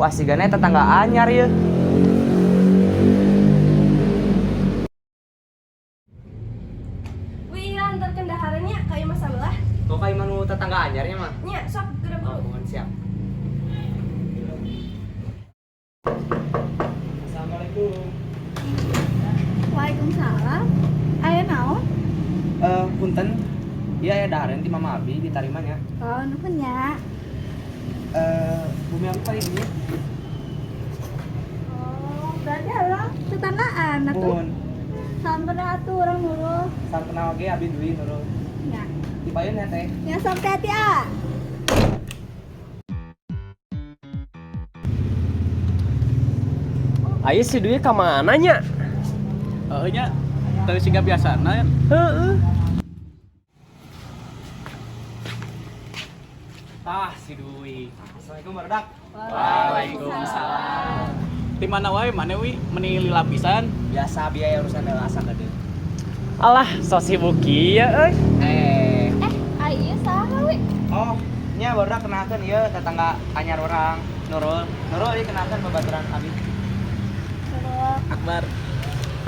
Wah sigana tetangga anyar ya. Wih, antar kendaharannya kayak masalah. Kok kayak manu tetangga anyarnya mah? Nya, sok gerak Oh, dulu. mohon siap. Assalamualaikum. Waalaikumsalam. Aya naon? Punten. Iya ya daharen di Mama Abi ditarimanya. Oh, nuhun nya. Bumi Abi paling ini. Oh, berarti lah tetanggaan atuh. Mohon. Sampena atuh urang nurul. Sartena oge Abi deui nurul. Nya. Dipayeun ya teh. Nya sok hati ah. Ayo si duit ke mana nya? Nya teu siga biasana. Heeh. Si Dwi. Assalamualaikum Barudak. Waalaikumsalam. Di mana wae mana wi meni lapisan? Biasa biaya urusan dewasa gede. Alah, so sibuk ieu euy. Ayo saha we? Oh, nya Barudak kenalkeun ieu tetangga anyar orang. Nurul. Nurul ieu kenalkeun babaturan Abi. Nurul, Akbar.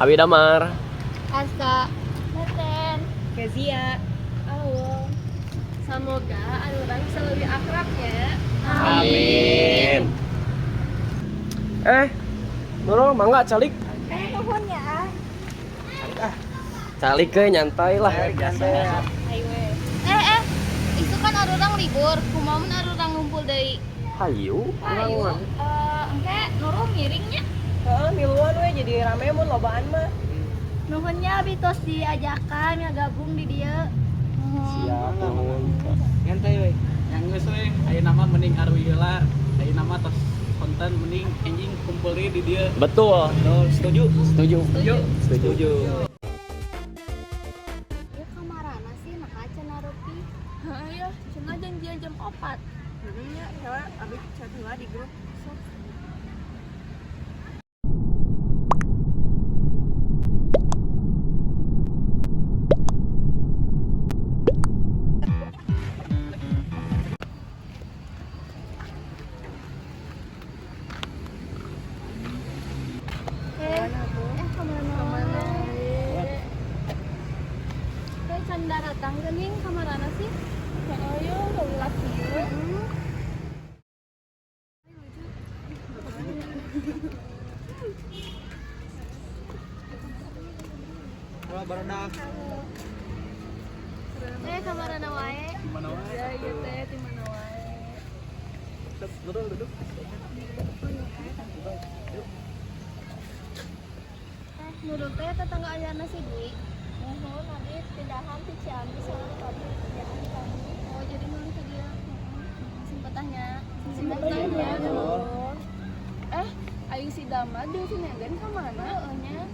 Abi Damar. Aska, Neten, Kezia. Awong. Semoga orang bisa lebih akrabnya. Amin. Nurul mangga calik. Nuhun ya. Calik ke nyantai lah. Ayo we. Isu kan arurang libur, kumaha mun arurang ngumpul deui. Hayu. Ayo, engke Nurul miringnya. Heeh, miluan we jadi rame mun lobaan mah. Nuhunnya abi tos diajakan ya gabung di dia. Siap, nuhun. Nyantai we. Yang geus we aya nama mending arwi heula. Aya nama tos konten mending anjing kumpul di dieu. Betul. Setuju? Setuju. Setuju. Ya kamarana sih maka cenah Rupi. Heeh ya, cenah janjian jam 4. Heeh nya, heula abi chat heula di grup. Sok. Kemana? Kayak canda datang geuning kamarana sih? Heeh yo, leulas ieu. Halo Barudak. Kamarana wae. Di mana wae? Ya ieu teh di mana wae. Nurul duduk. Nurul teh tetangga ayana si Dwi. Nuhun abi pindahan ti Ciamis soalnya kami kerjaan kami. Oh, jadi nulis ke dia. Sempat tanya. Sempat tanya. Ayo si Damar jeung si Nenden ka mana? Heeh nya.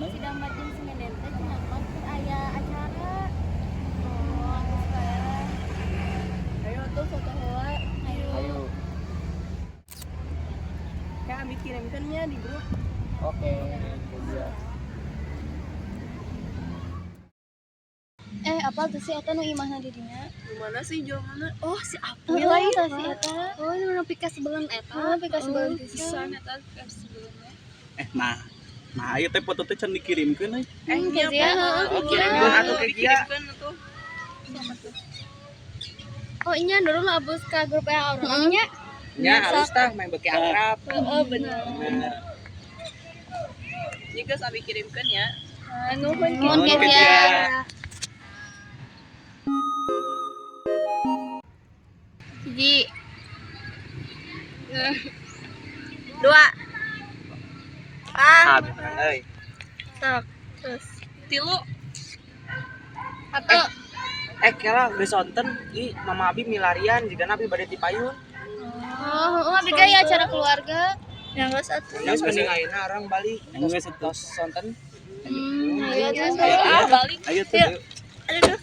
Si Damar jeung si Nenden teh cenah mah keur aya acara. Oh, geus bae. Ayo tuh foto heula. Ayo. Ka abi kirimkeunnya di grup. Oke. Apa tuh si eta nu imahna di dinya? Gimana sih jual mana? Oh, si April lah ya si eta. Oh, nu pika sebelum eta. Oh, pika sebelum pisan. Eta sebelumnya. Nah ieu teh foto teh can dikirimkeun euy. Kezia, heeh. Kirimkeun atuh ke Gia. Oh, inya dulu lah abus ka grup yang orang nya. Nya harus tah main beki akrab. Oh bener. Jika abi kirimkan ya. Nuhun Nuhun, Kezia. Kezia. Hiji. Dua. Abi. Euy. Sok. Terus. Tilu. Satu. Kela geus sonten di Mama Abi milarian jika Abi bade ti payun. Oh, abi kayak acara keluarga. Yang satu. Geus mending ayeuna arang balik. Geus Tos sonten. Ayo terus. Balik. Ayo tuh. Yuk. Aduh.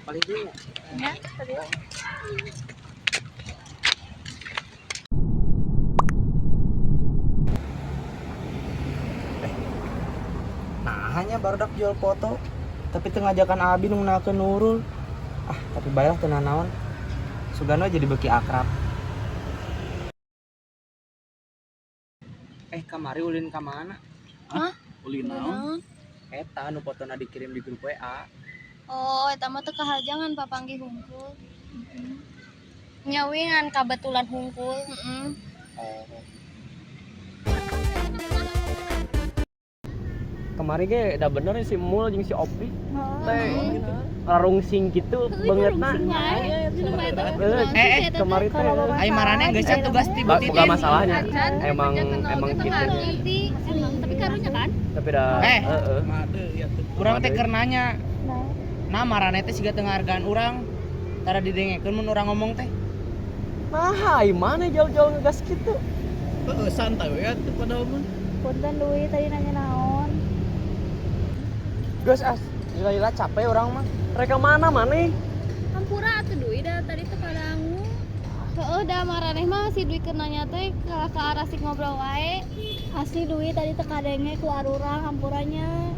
Balik dulu. Ya, tadi. Nah, hanya barudak jual foto, tapi teu ngajakan Abi nu ngenalkeun Nurul. Tapi baiklah tenan naon. Sugano jadi beki akrab. Kamari ulin ka mana? Hah? Ulin naon? Eta nu fotona dikirim di grup WA. Oh, eta mah teu kahajangan papanggih hungkul. Nyawingan kabetulan hungkul. Oh. Kemarin ge udah bener si Mul jeung si Opi. Teh rarungsing gitu bangetna. Kemarin teh Ai marane geus tugas tiba-tiba. bukan masalahnya. Emang gitu. Tapi karunya kan? Tapi dah Made ya tuh. Urang teh keur nanya. Nah marane teh siga teu ngahargaan urang. Tara didengekeun mun urang ngomong teh. Nah, mana jauh-jauh ngegas gitu. Santai we atuh padahal mah. Punten Dwi tadi nanya naon. Geus lila capek urang mah. Mereka mana? Hampura atuh Dwi da tadi teh kadangu. Heeh, da maraneh mah si Dwi keur nanya teh ka arah sik ngobrol wae. Asli Dwi tadi teh kadenge ku arurang hampuranya.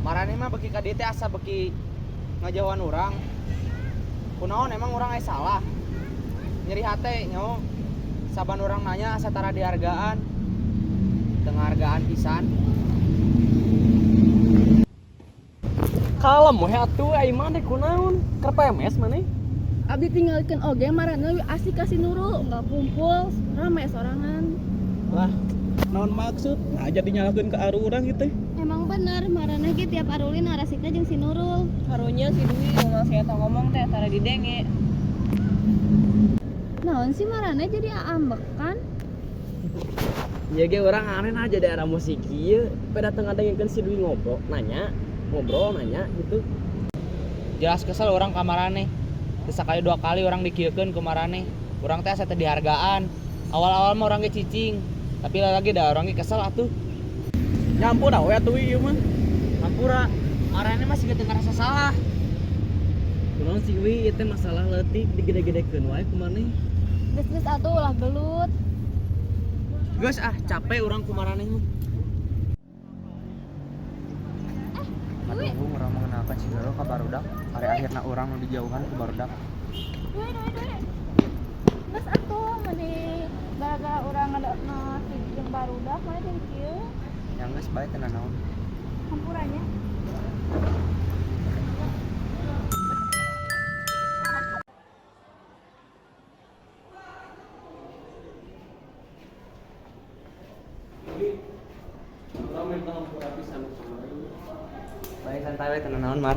Marane mah beki ka dieu teh asa beki ngajauhan urang. Kunaon emang urang aya salah. Nyeri hate nyaho. Saban urang nanya asa tara dihargaan. Teu ngahargaan pisan. Kalem we atuh ai mah teh kunaon? Keur PMS maneh? Abdi tinggalkeun oge marana asik kasih Nurul, enggak kumpul, rame sorangan. Lah, naon maksud? Nah, jadi nyalakeun ke aru urang gitu. Emang bener maraneh ge tiap arulin arasikna jeung si Nurul. Karunya si Dwi ngomong saya tau ngomong teh tara didenge. Naon sih maraneh jadi aambek kan? Ya ge urang aneh nah jadi arah musik ieu. Pada datang ngadengekeun si Dwi ngobrol nanya gitu. Jelas kesel orang ka marane. Teu sakali 2 kali orang dikieukeun ku marane. Urang teh asa teu dihargaan. Awal-awal mah urang ge cicing, tapi lagi da urang ge kesel atuh. Nyampur we atuh ieu mah. Hampura marane mah siga teu ngarasa salah. Kunaon sih wi ieu teh masalah leutik digede-gedekeun wae ku maneh. Geus-geus atuh ulah gelut. Geus capek urang ku marane mah. Aduh, urang mengenalkan si Nurul ka barudak. Hari akhirna urang nu dijauhan ku barudak. Doi. Geus atuh meni gara-gara urang ngadana si jeung barudak mah jeung kieu. Yang geus bae teu naon. Hampuranya. Bae santai we teu naon, Mar.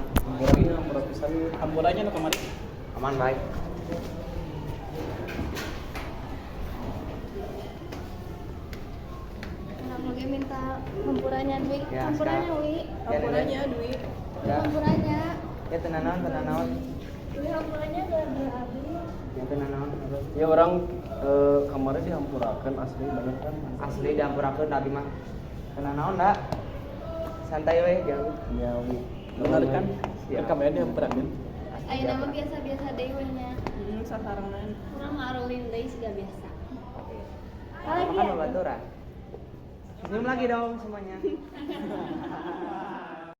Hampurannya nu kemarin. Aman bae. Urang lagi minta hampuranya Dwi. Ya, Hampuranya sekarang. Wi. Hampuranya Dwi. Ya, Hampuranya. ya teu naon. Dwi hampuranya gara-gara Abi. Ya teu naon. Ya orang kemarin dihampurakeun asli banget kan. Asli dihampurakeun abi mah. Teu naon da. Santai we jauh. Ya wi. Bener kan? Siap. Kamera dihampurakeun. Ayeuna mah biasa-biasa deui we nya. Sasarangan. Urang ngarulin deui siga biasa. Oke. Lagi Makan ya? babaturan. Senyum lagi dong semuanya.